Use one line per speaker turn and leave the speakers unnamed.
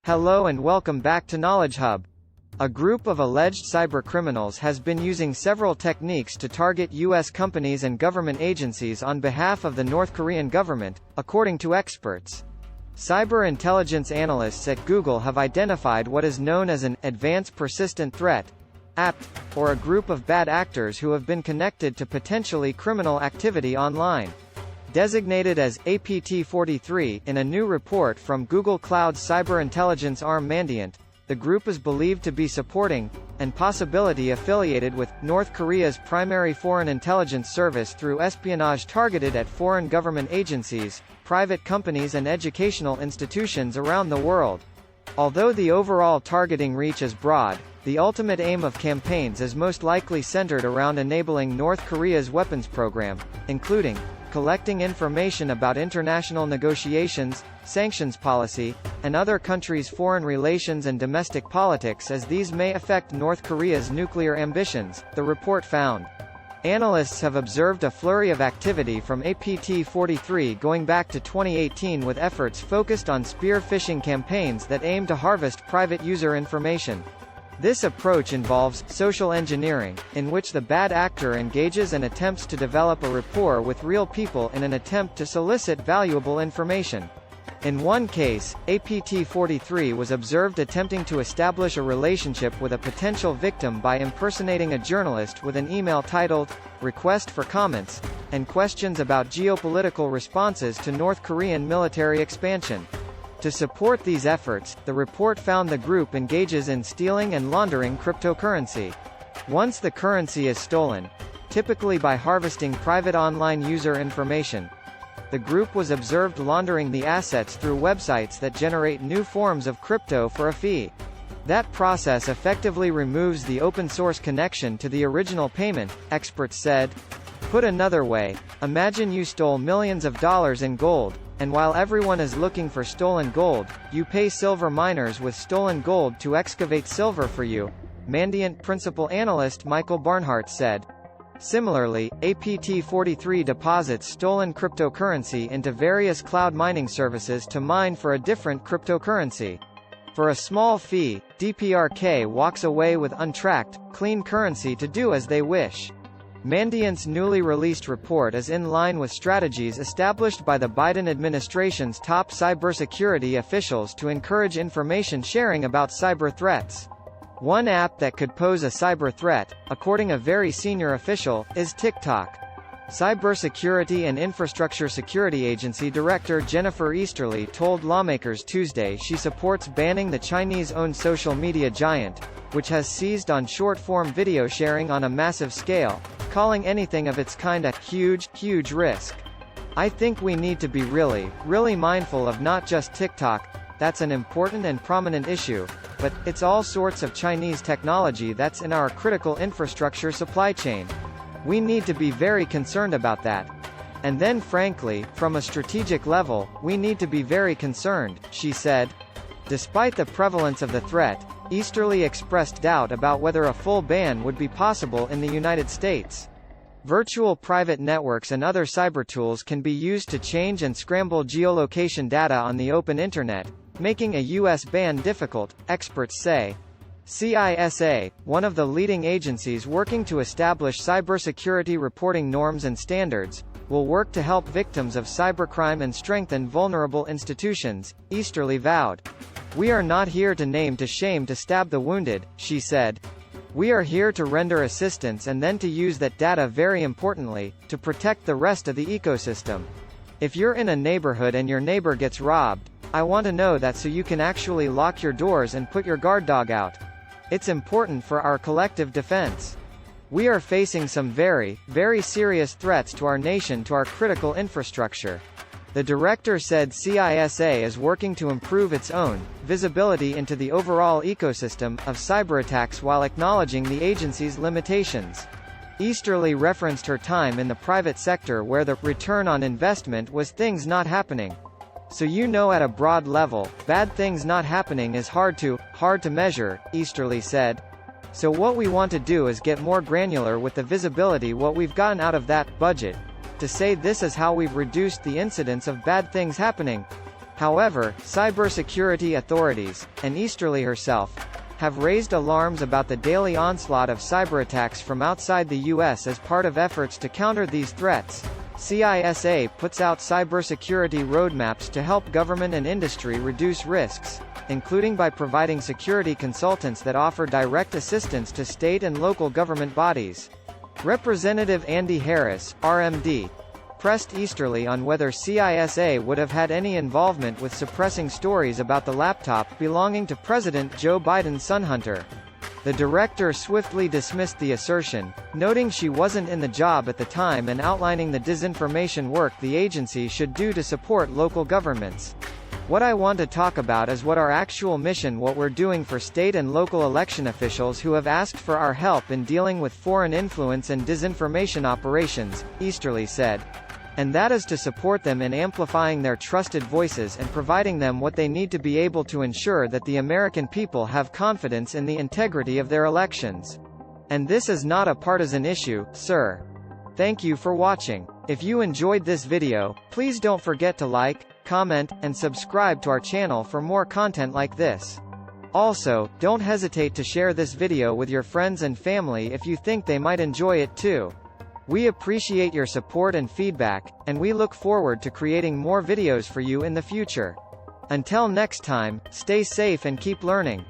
Hello and welcome back to Knowledge Hub. A group of alleged cybercriminals has been using several techniques to target U.S. companies and government agencies on behalf of the North Korean government, according to experts. Cyber intelligence analysts at Google have identified what is known as an Advanced Persistent Threat, APT, or a group of bad actors who have been connected to potentially criminal activity online. Designated as APT-43 in a new report from Google Cloud's cyber intelligence arm Mandiant, the group is believed to be supporting, and possibility affiliated with, North Korea's primary foreign intelligence service through espionage targeted at foreign government agencies, private companies and educational institutions around the world. Although the overall targeting reach is broad, the ultimate aim of campaigns is most likely centered around enabling North Korea's weapons program, including collecting information about international negotiations, sanctions policy, and other countries' foreign relations and domestic politics, as these may affect North Korea's nuclear ambitions, the report found. Analysts have observed a flurry of activity from APT-43 going back to 2018, with efforts focused on spear phishing campaigns that aim to harvest private user information. This approach involves social engineering, in which the bad actor engages and attempts to develop a rapport with real people in an attempt to solicit valuable information. In one case, APT-43 was observed attempting to establish a relationship with a potential victim by impersonating a journalist with an email titled, "Request for Comments," and questions about geopolitical responses to North Korean military expansion. To support these efforts, the report found the group engages in stealing and laundering cryptocurrency. Once the currency is stolen, typically by harvesting private online user information, the group was observed laundering the assets through websites that generate new forms of crypto for a fee. That process effectively removes the open-source connection to the original payment, experts said. Put another way, imagine you stole millions of dollars in gold, and while everyone is looking for stolen gold, you pay silver miners with stolen gold to excavate silver for you, Mandiant principal analyst Michael Barnhart said. Similarly, APT-43 deposits stolen cryptocurrency into various cloud mining services to mine for a different cryptocurrency. For a small fee, DPRK walks away with untracked, clean currency to do as they wish. Mandiant's newly released report is in line with strategies established by the Biden administration's top cybersecurity officials to encourage information sharing about cyber threats. One app that could pose a cyber threat, according to a very senior official, is TikTok. Cybersecurity and Infrastructure Security Agency Director Jennifer Easterly told lawmakers Tuesday she supports banning the Chinese-owned social media giant, which has seized on short-form video sharing on a massive scale, calling anything of its kind a huge risk. "I think we need to be really mindful of not just TikTok, that's an important and prominent issue, but it's all sorts of Chinese technology that's in our critical infrastructure supply chain. We need to be very concerned about that. And then frankly, from a strategic level, we need to be very concerned," she said. Despite the prevalence of the threat, Easterly expressed doubt about whether a full ban would be possible in the United States. Virtual private networks and other cyber tools can be used to change and scramble geolocation data on the open internet, making a U.S. ban difficult, experts say. CISA, one of the leading agencies working to establish cybersecurity reporting norms and standards, will work to help victims of cybercrime and strengthen vulnerable institutions, Easterly vowed. "We are not here to name to shame to stab the wounded," she said. "We are here to render assistance and then to use that data, very importantly, to protect the rest of the ecosystem. If you're in a neighborhood and your neighbor gets robbed, I want to know that so you can actually lock your doors and put your guard dog out. It's important for our collective defense. We are facing some very serious threats to our nation, to our critical infrastructure." The director said CISA is working to improve its own visibility into the overall ecosystem of cyberattacks while acknowledging the agency's limitations. Easterly referenced her time in the private sector where the return on investment was things not happening. "So at a broad level, bad things not happening is hard to measure," Easterly said. "So what we want to do is get more granular with the visibility, what we've gotten out of that budget, to say this is how we've reduced the incidence of bad things happening." However, cybersecurity authorities, and Easterly herself, have raised alarms about the daily onslaught of cyberattacks from outside the U.S. as part of efforts to counter these threats. CISA puts out cybersecurity roadmaps to help government and industry reduce risks, including by providing security consultants that offer direct assistance to state and local government bodies. Representative Andy Harris, RMD, pressed Easterly on whether CISA would have had any involvement with suppressing stories about the laptop belonging to President Joe Biden's son Hunter. The director swiftly dismissed the assertion, noting she wasn't in the job at the time and outlining the disinformation work the agency should do to support local governments. What I want to talk about is what our actual mission, what we're doing for state and local election officials who have asked for our help in dealing with foreign influence and disinformation operations, Easterly said. And that is to support them in amplifying their trusted voices and providing them what they need to be able to ensure that the American people have confidence in the integrity of their elections. And this is not a partisan issue, sir. Thank you for watching. If you enjoyed this video, please don't forget to like, comment, and subscribe to our channel for more content like this. Also, don't hesitate to share this video with your friends and family if you think they might enjoy it too. We appreciate your support and feedback, and we look forward to creating more videos for you in the future. Until next time, stay safe and keep learning.